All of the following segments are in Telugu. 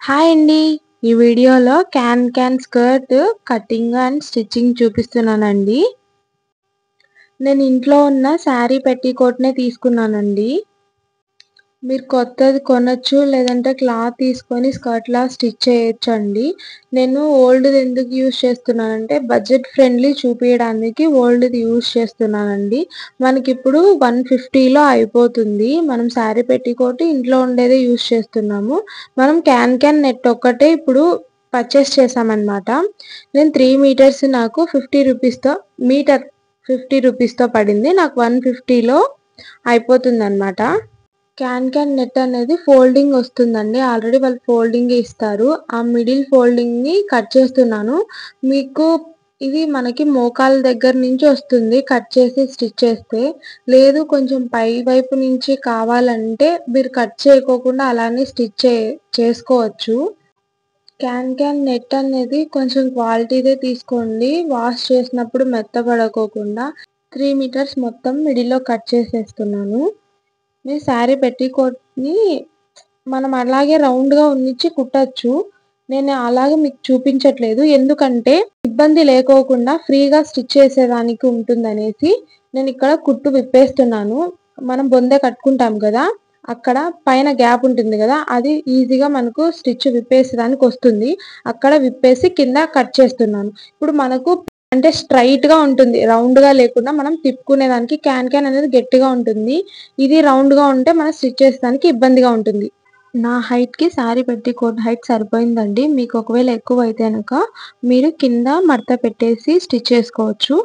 హాయ్ అండి. ఈ వీడియోలో can skirt cutting and stitching చూపిస్తున్నానండి. నేను ఇంట్లో ఉన్న శారీ పెట్టికోట్‌నే తీసుకున్నానండి. మీరు కొత్తది కొనొచ్చు, లేదంటే క్లాత్ తీసుకొని స్కర్ట్‌లా స్టిచ్ చేయొచ్చండి. నేను ఓల్డ్‌ది ఎందుకు యూజ్ చేస్తున్నానంటే బడ్జెట్ ఫ్రెండ్లీ చూపియడానికి ఓల్డ్‌ది యూజ్ చేస్తున్నానండి. మనకిప్పుడు 150లో అయిపోతుంది. మనం శారీ పెట్టికోట్ ఇంట్లో ఉండేదే యూజ్ చేస్తున్నాము. మనం క్యాన్ నెట్ ఒక్కటే ఇప్పుడు పర్చేస్ చేశామనమాట. నేను 3 మీటర్స్ నాకు 50 రూపీస్‌తో మీటర్ 50 రూపీస్‌తో పడింది. నాకు 150లో అయిపోతుందనమాట. క్యాన్ నెట్ అనేది ఫోల్డింగ్ వస్తుందండి. ఆల్రెడీ వాళ్ళు ఫోల్డింగే ఇస్తారు. ఆ మిడిల్ ఫోల్డింగ్‌ని కట్ చేస్తున్నాను. మీకు ఇది మనకి మోకాళ్ళ దగ్గర నుంచి వస్తుంది కట్ చేసి స్టిచ్ చేస్తే. లేదు కొంచెం పై వైపు నుంచి కావాలంటే మీరు కట్ చేయకోకుండా అలానే స్టిచ్ చేసుకోవచ్చు. క్యాన్ నెట్ అనేది కొంచెం క్వాలిటీదే తీసుకోండి. వాష్ చేసినప్పుడు మెత్తబడకోకుండా 3 మీటర్స్ మొత్తం మిడిల్‌లో కట్ చేసేస్తున్నాను. మీ శారీ పెట్టికోట్‌ని మనం అలాగే రౌండ్‌గా ఉన్నిచ్చి కుట్టొచ్చు. నేను అలాగే మీకు చూపించట్లేదు. ఎందుకంటే ఇబ్బంది లేకోకుండా ఫ్రీగా స్టిచ్ చేసేదానికి ఉంటుందనేసి నేనిక్కడ కుట్టు విప్పేస్తున్నాను. మనం బొందె కట్టుకుంటాం గదా! అక్కడ పైన గ్యాప్ ఉంటుంది గదా! అది ఈజీగా మనకు స్టిచ్ విప్పేసేదానికొస్తుంది. అక్కడ విప్పేసి కింద కట్ చేస్తున్నాను. ఇప్పుడు మనకు అంటే స్ట్రెయిట్‌గా ఉంటుంది. రౌండ్‌గా లేకుండా మనం తిప్పుకునేదానికి క్యాన్ అనేది గట్టిగా ఉంటుంది. ఇది రౌండ్‌గా ఉంటే మనం స్టిచ్ చేసేదానికి ఇబ్బందిగా ఉంటుంది. నా హైట్‌కి శారీ పెట్టికోట్ హైట్ సరిపోయిందండి. మీకు ఒకవేళ ఎక్కువైతే గనక మీరు కింద మడత పెట్టేసి స్టిచ్ చేసుకోవచ్చు.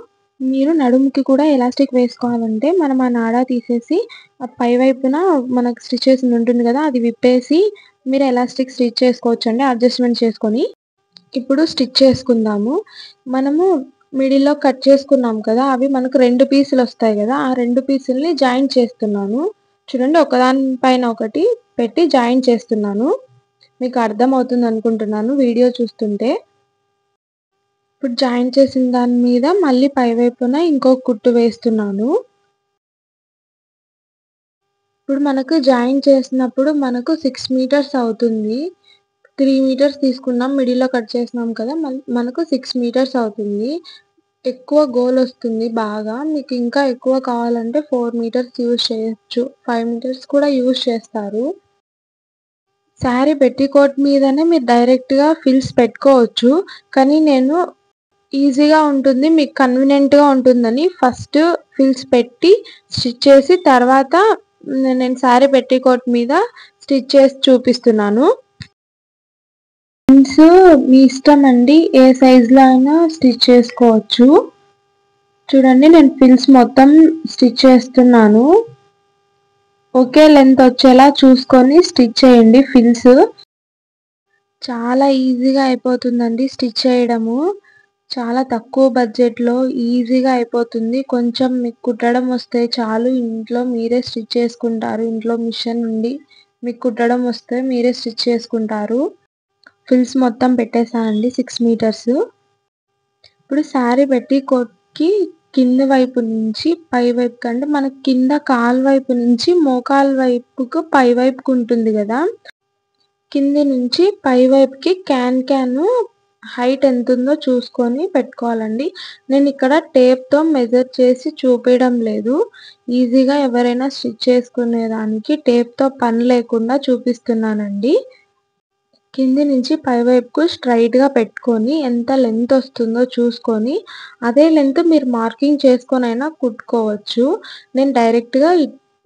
మీరు నడుముకి కూడా ఎలాస్టిక్ వేసుకోవాలంటే మనం ఆ నాడ తీసేసి పై వైపున మనకు స్టిచ్ చేసింది ఉంటుంది గదా! అది విప్పేసి మీరు ఎలాస్టిక్ స్టిచ్ చేసుకోవచ్చండి అడ్జస్ట్‌మెంట్ చేసుకొని. ఇప్పుడు స్టిచ్ చేసుకుందాము. మనము మిడిల్‌లో కట్ చేసుకున్నాం కదా! అవి మనకు 2 పీసులొస్తాయి గదా! ఆ 2 పీసుల్ని జాయింట్ చేస్తున్నాను. చూడండి ఒకదాని పైన ఒకటి పెట్టి జాయింట్ చేస్తున్నాను. మీకు అర్థమవుతుందనుకుంటున్నాను వీడియో చూస్తుంటే. ఇప్పుడు జాయింట్ చేసిన దాని మీద మళ్ళీ పై వైపున ఇంకో కుట్టు వేస్తున్నాను. ఇప్పుడు మనకు జాయింట్ చేసినప్పుడు మనకు 6 మీటర్స్ అవుతుంది. 3 మీటర్స్ తీసుకున్నాం. మిడిల్‌లో కట్ చేసినాం కదా! మనకు 6 మీటర్స్ అవుతుంది. ఎక్కువ గోలొస్తుంది బాగా. మీకు ఇంకా ఎక్కువ కావాలంటే 4 మీటర్స్ యూజ్ చేయొచ్చు. 5 మీటర్స్ కూడా యూజ్ చేస్తారు. శారీ పెట్టికోట్ మీదనే మీరు డైరెక్ట్‌గా ఫిల్స్ పెట్టుకోవచ్చు. కానీ నేను ఈజీగా ఉంటుంది. మీకు కన్వీనియంట్‌గా ఉంటుందని ఫస్ట్ ఫిల్స్ పెట్టి స్టిచ్ చేసి తర్వాత నేను శారీ పెట్టికోట్ మీద స్టిచ్ చేసి చూపిస్తున్నాను. ఫిల్స్ మీ ఇష్టమండి. ఏ సైజ్‌లో అయినా స్టిచ్ చేసుకోవచ్చు. చూడండి నేను ఫిల్స్ మొత్తం స్టిచ్ చేస్తున్నాను. ఒకే లెంత్ వచ్చేలా చూసుకొని స్టిచ్ చేయండి ఫిల్స్. చాలా ఈజీగా అయిపోతుందండి స్టిచ్ చేయడము. చాలా తక్కువ బడ్జెట్‌లో ఈజీగా అయిపోతుంది. కొంచెం మీకు కుట్టడం వస్తే చాలు ఇంట్లో మీరే స్టిచ్ చేసుకుంటారు. ఇంట్లో మిషన్ ఉంది. మీకు కుట్టడం వస్తే మీరే స్టిచ్ చేసుకుంటారు. ఫిల్స్ మొత్తం పెట్టేసానండి 6 మీటర్స్. ఇప్పుడు శారీ పెట్టికోట్‌కి కింద వైపు నుంచి పై వైపుకి అంటే మనకి కింద కాలు వైపు నుంచి మోకాలు వైపుకు పై వైపుకు ఉంటుంది గదా! కింది నుంచి పై వైపుకి క్యాను హైట్ ఎంతుందో చూసుకొని పెట్టుకోవాలండి. నేనిక్కడ టేప్‌తో మెజర్ చేసి చూపియడం లేదు. ఈజీగా ఎవరైనా స్టిచ్ చేసుకునేదానికి టేప్‌తో పని లేకుండా చూపిస్తున్నానండి. కింది నుంచి పై వైపుకు స్ట్రెయిట్‌గా పెట్టుకొని ఎంత లెంత్ వస్తుందో చూసుకొని, అదే లెంత్ మీరు మార్కింగ్ చేసుకొనైనా కుట్టుకోవచ్చు. నేను డైరెక్ట్‌గా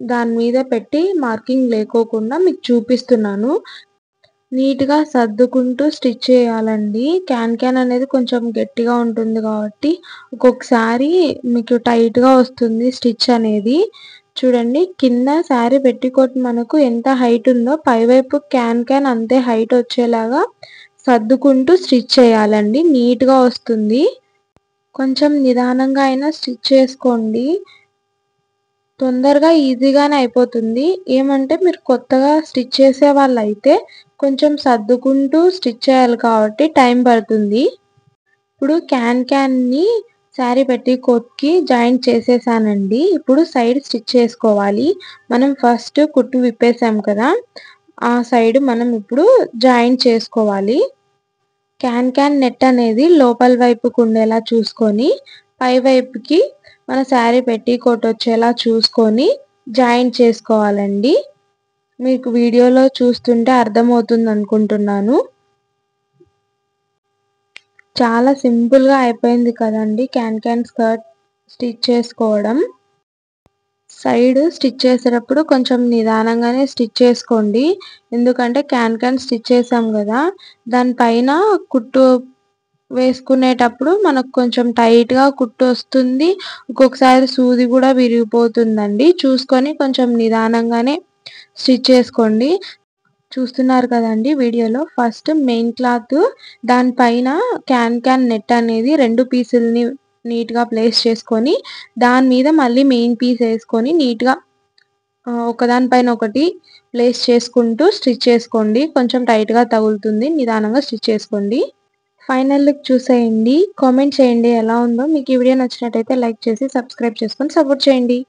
దాని మీద పెట్టి మార్కింగ్ లేకోకుండా మీకు చూపిస్తున్నాను. నీట్‌గా సర్దుకుంటూ స్టిచ్ చేయాలండి. క్యాన్ అనేది కొంచెం గట్టిగా ఉంటుంది కాబట్టి, ఒక్కొక్కసారి మీకు టైట్‌గా వస్తుంది స్టిచ్ అనేది. చూడండి కింద శారీ పెట్టికోట్ మనకు ఎంత హైట్ ఉందో పైవైపు క్యాన్ అంతే హైట్ వచ్చేలాగా సర్దుకుంటూ స్టిచ్ చేయాలండి. నీట్‌గా వస్తుంది. కొంచెం నిదానంగా అయినా స్టిచ్ చేసుకోండి. తొందరగా ఈజీగానే అయిపోతుంది. ఏమంటే మీరు కొత్తగా స్టిచ్ చేసేవాళ్ళైతే కొంచెం సర్దుకుంటూ స్టిచ్ చేయాలి కాబట్టి టైం పడుతుంది. ఇప్పుడు క్యాన్‌ని శారీ పెట్టికోట్‌కి జాయింట్ చేసేసానండి. ఇప్పుడు సైడ్ స్టిచ్ చేసుకోవాలి. మనం ఫస్ట్ కుట్టు విప్పేసాం కదా! ఆ సైడ్ మనం ఇప్పుడు జాయింట్ చేసుకోవాలి. క్యాన్ నెట్ అనేది లోపల వైపుకు ఉండేలా చూసుకొని, పై వైపుకి మన శారీ పెట్టికోట్ వచ్చేలా చూసుకొని జాయింట్ చేసుకోవాలండి. మీకు వీడియోలో చూస్తుంటే అర్థమవుతుంది అనుకుంటున్నాను. చాలా సింపుల్‌గా అయిపోయింది కదండీ క్యాన్ స్కర్ట్ స్టిచ్ చేసుకోవడం. సైడ్ స్టిచ్ చేసేటప్పుడు కొంచెం నిదానంగానే స్టిచ్ చేసుకోండి. ఎందుకంటే క్యాన్ స్టిచ్ చేసాం గదా! దాని పైన కుట్టు వేసుకునేటప్పుడు మనకు కొంచెం టైట్‌గా కుట్టొస్తుంది. ఒక్కొక్కసారి సూది గూడా విరిగిపోతుందండి. చూసుకొని కొంచెం నిదానంగానే స్టిచ్ చేసుకోండి. చూస్తున్నారు కదండీ వీడియోలో ఫస్ట్ మెయిన్ క్లాత్ దానిపైన క్యాన్ నెట్ అనేది 2 పీసుల్ని నీట్‌గా ప్లేస్ చేసుకొని, దాని మీద మళ్ళీ మెయిన్ పీస్ ఏసుకొని నీట్‌గా ఒకదాని పైన ఒకటి ప్లేస్ చేసుకుంటూ స్టిచ్ చేసుకోండి. కొంచెం టైట్‌గా తగులుతుంది. నిదానంగా స్టిచ్ చేసుకోండి. ఫైనల్ లుక్ చూసేయండి. కామెంట్ చేయండి ఎలా ఉందో. మీకు ఈ వీడియో నచ్చినట్టయితే లైక్ చేసి సబ్స్క్రైబ్ చేసుకొని సపోర్ట్ చేయండి.